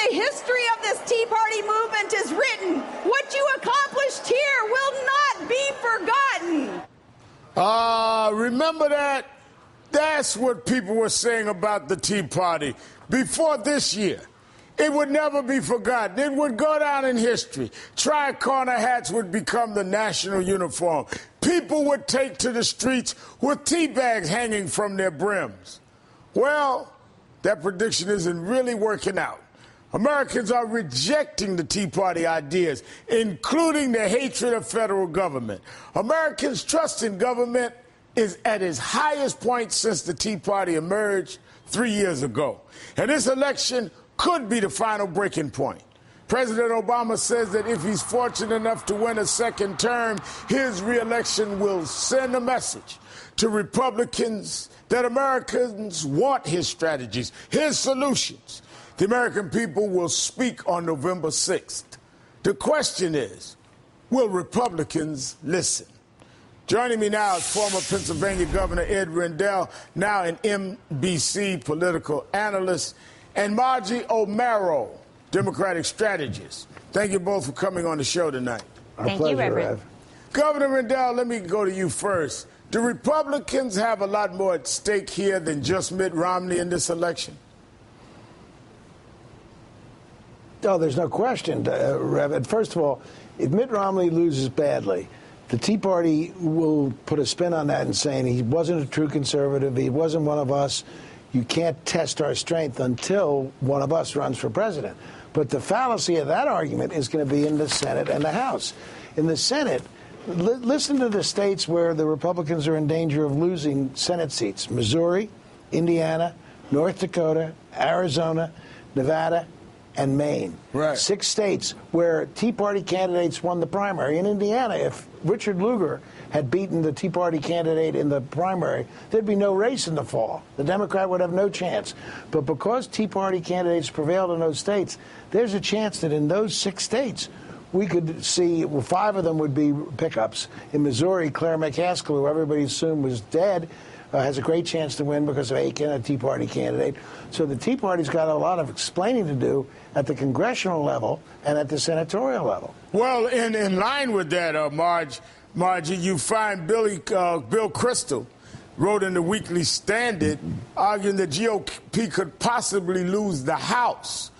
the history of this Tea Party movement is written. What you accomplished here will not be forgotten. Remember that? That's what people were saying about the Tea Party before this year. It would never be forgotten. It would go down in history. Tricorner hats would become the national uniform. People would take to the streets with tea bags hanging from their brims. Well, that prediction isn't really working out. Americans are rejecting the Tea Party ideas, including the hatred of federal government. Americans' trust in government is at its highest point since the Tea Party emerged 3 years ago. And this election could be the final breaking point. President Obama says that if he's fortunate enough to win a second term, his reelection will send a message to Republicans that Americans want his strategies, his solutions. The American people will speak on November 6th. The question is, will Republicans listen? Joining me now is former Pennsylvania Governor Ed Rendell, now an NBC political analyst, and Margie Omero, Democratic strategist. Thank you both for coming on the show tonight. Thank you, Reverend. Governor Rendell, let me go to you first. Do Republicans have a lot more at stake here than just Mitt Romney in this election? Oh, there's no question, Reverend. First of all, if Mitt Romney loses badly, the Tea Party will put a spin on that and saying he wasn't a true conservative, he wasn't one of us. You can't test our strength until one of us runs for president. But the fallacy of that argument is going to be in the Senate and the House. In the Senate, listen to the states where the Republicans are in danger of losing Senate seats: Missouri, Indiana, North Dakota, Arizona, Nevada, and Maine. Right. 6 states where Tea Party candidates won the primary. In Indiana, if Richard Lugar had beaten the Tea Party candidate in the primary, there'd be no race in the fall. The Democrat would have no chance. But because Tea Party candidates prevailed in those states, there's a chance that in those 6 states, we could see, well, 5 of them would be pickups. In Missouri, Claire McCaskill, who everybody assumed was dead, has a great chance to win because of Aiken, a Tea Party candidate. So the Tea Party's got a lot of explaining to do at the congressional level and at the senatorial level. Well, in line with that, Margie, you find Bill Kristol wrote in the Weekly Standard arguing that GOP could possibly lose the House,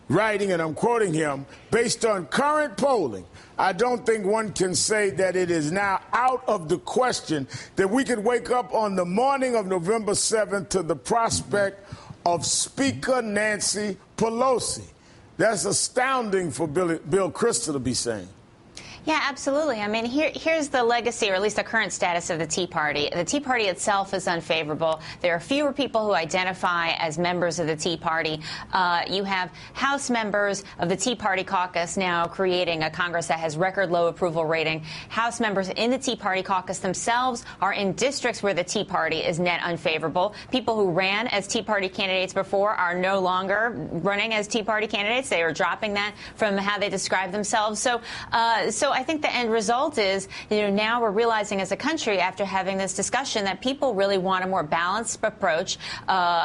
writing, and I'm quoting him, based on current polling, I don't think one can say that it is now out of the question that we could wake up on the morning of November 7th to the prospect of Speaker Nancy Pelosi. That's astounding for Bill Kristol to be saying. Yeah, absolutely. I mean, here's the legacy, or at least the current status of the Tea Party. The Tea Party itself is unfavorable. There are fewer people who identify as members of the Tea Party. You have House members of the Tea Party caucus now creating a Congress that has record low approval rating. House members in the Tea Party caucus themselves are in districts where the Tea Party is net unfavorable. People who ran as Tea Party candidates before are no longer running as Tea Party candidates. They are dropping that from how they describe themselves. So I think the end result is, now we're realizing as a country, after having this discussion, that people really want a more balanced approach.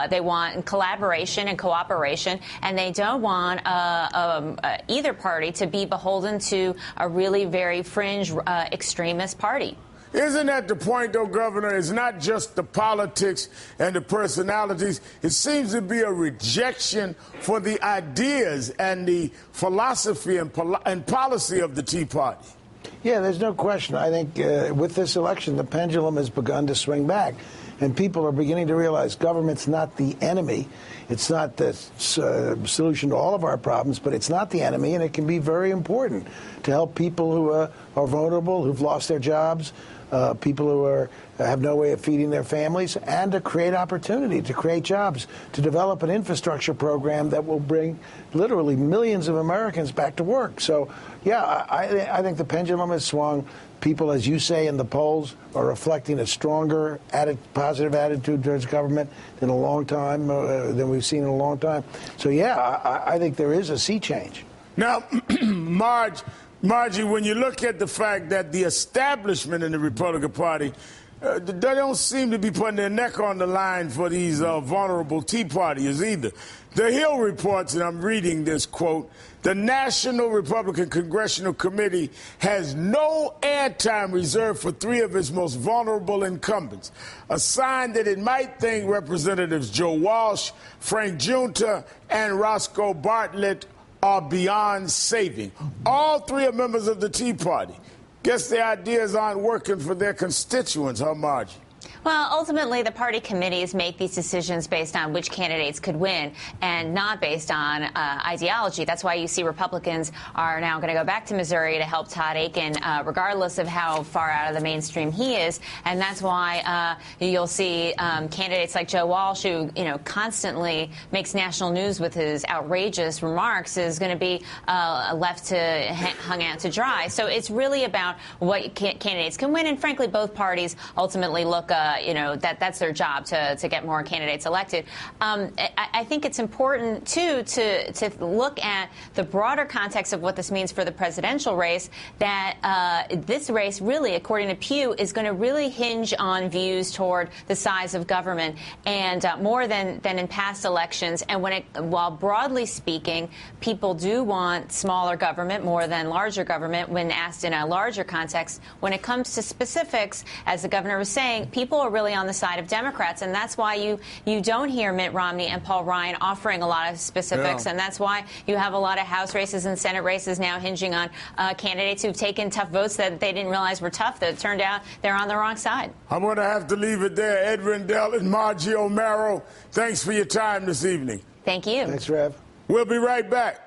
They want collaboration and cooperation, and they don't want either party to be beholden to a really very fringe extremist party. Isn't that the point, though, Governor? It's not just the politics and the personalities. It seems to be a rejection for the ideas and the philosophy and policy of the Tea Party. Yeah, there's no question. I think with this election, the pendulum has begun to swing back. And people are beginning to realize government's not the enemy. It's not the solution to all of our problems, but it's not the enemy, and it can be very important to help people who are vulnerable, who've lost their jobs, people who have no way of feeding their families, and to create opportunity, to create jobs, to develop an infrastructure program that will bring literally millions of Americans back to work. So, yeah, I think the pendulum has swung. People, as you say in the polls, are reflecting a stronger positive attitude towards government than than we've seen in a long time. So, yeah, I think there is a sea change. Now, Margie, when you look at the fact that the establishment in the Republican Party they don't seem to be putting their neck on the line for these vulnerable Tea Partiers either. The Hill reports, and I'm reading this quote, the National Republican Congressional Committee has no airtime reserved for 3 of its most vulnerable incumbents, a sign that it might think Representatives Joe Walsh, Frank Junta, and Roscoe Bartlett are beyond saving. All 3 are members of the Tea Party. Guess their ideas aren't working for their constituents, huh, Margie? Well, ultimately, the party committees make these decisions based on which candidates could win and not based on ideology. That's why you see Republicans are now going to go back to Missouri to help Todd Akin, regardless of how far out of the mainstream he is. And that's why you'll see candidates like Joe Walsh, who, constantly makes national news with his outrageous remarks, is going to be left to hung out to dry. So it's really about what candidates can win. And frankly, both parties ultimately look that's their job to get more candidates elected. I think it's important, too, to look at the broader context of what this means for the presidential race, that this race really, according to Pew, is going to really hinge on views toward the size of government and more than in past elections. And while broadly speaking, people do want smaller government more than larger government when asked in a larger context, when it comes to specifics, as the governor was saying, people are really on the side of Democrats, and that's why you don't hear Mitt Romney and Paul Ryan offering a lot of specifics, and that's why you have a lot of House races and Senate races now hinging on candidates who've taken tough votes that they didn't realize were tough, that it turned out they're on the wrong side. I'm going to have to leave it there. Ed Rendell and Margie Omero, thanks for your time this evening. Thank you. Thanks, Rev. We'll be right back.